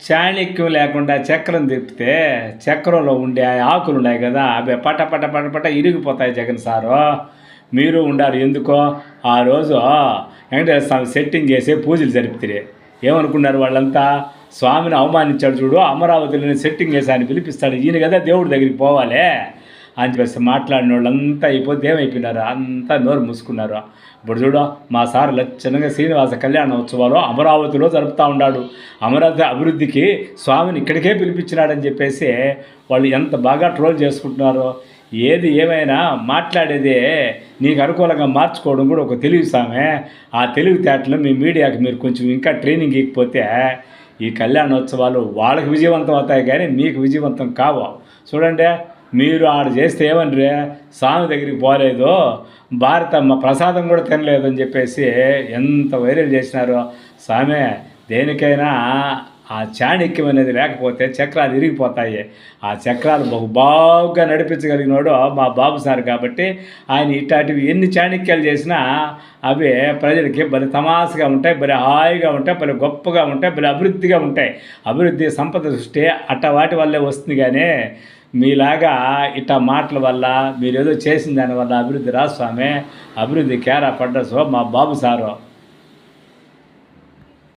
చాణక్యం లేకుండా చక్రం తిప్పితే చక్రంలో ఉండే ఆ ఆకులు ఉన్నాయి కదా అవి పట పట పట పట ఇరిగిపోతాయి జగన్ సారు. మీరు ఉండారు ఎందుకో ఆ రోజు వెంకటేశ్వర స్వామి సెట్టింగ్ చేసి పూజలు జరిపితే ఏమనుకున్నారు వాళ్ళంతా? స్వామిని అవమానించాడు చూడు, అమరావతిలో సెట్టింగ్ చేసి ఆయన పిలిపిస్తాడు, ఈయన కదా దేవుడి దగ్గరికి పోవాలి అని చెప్పేసి మాట్లాడిన వాళ్ళంతా అయిపోతే ఏమైపోయినారు, అంతా నోరు మూసుకున్నారు. ఇప్పుడు చూడు మా సార్ లక్షణంగా శ్రీనివాస కళ్యాణ ఉత్సవాలు అమరావతిలో జరుపుతూ ఉన్నాడు. అమరావతి అభివృద్ధికి స్వామిని ఇక్కడికే పిలిపించినాడని చెప్పేసి వాళ్ళు ఎంత బాగా ట్రోల్ చేసుకుంటున్నారు. ఏది ఏమైనా మాట్లాడేది నీకు అనుకూలంగా మార్చుకోవడం కూడా ఒక తెలివి సామే. ఆ తెలివితేటలు మీ మీడియాకి మీరు కొంచెం ఇంకా ట్రైనింగ్ ఇకపోతే ఈ కళ్యాణోత్సవాలు వాళ్ళకి విజయవంతం అవుతాయి కానీ మీకు విజయవంతం కావు. చూడండి, మీరు ఆడ చేస్తే ఏమని స్వామి దగ్గరికి పోలేదు, భారతమ్మ ప్రసాదం కూడా తినలేదని చెప్పేసి ఎంత వైరల్ చేసినారో. స్వామి దేనికైనా ఆ చాణక్యం అనేది లేకపోతే చక్రాలు ఇరిగిపోతాయి. ఆ చక్రాలు బాగా నడిపించగలిగినాడు మా బాబు సార్ కాబట్టి ఆయన ఇట్లాంటివి ఎన్ని చాణక్యాలు చేసినా అవి ప్రజలకి భలే తమాషగా ఉంటాయి, భలే హాయిగా ఉంటాయి, భలే గొప్పగా ఉంటాయి, భలే అభివృద్ధిగా ఉంటాయి. అభివృద్ధి సంపద సృష్టి అట్ట వాటి వల్లే వస్తుంది. కానీ మీలాగా ఇట్ట మాటల వల్ల మీరు ఏదో చేసిన దానివల్ల అభివృద్ధి రాదు స్వామి. అభివృద్ధి కేరా పడ్డ సో మా బాబు సారు.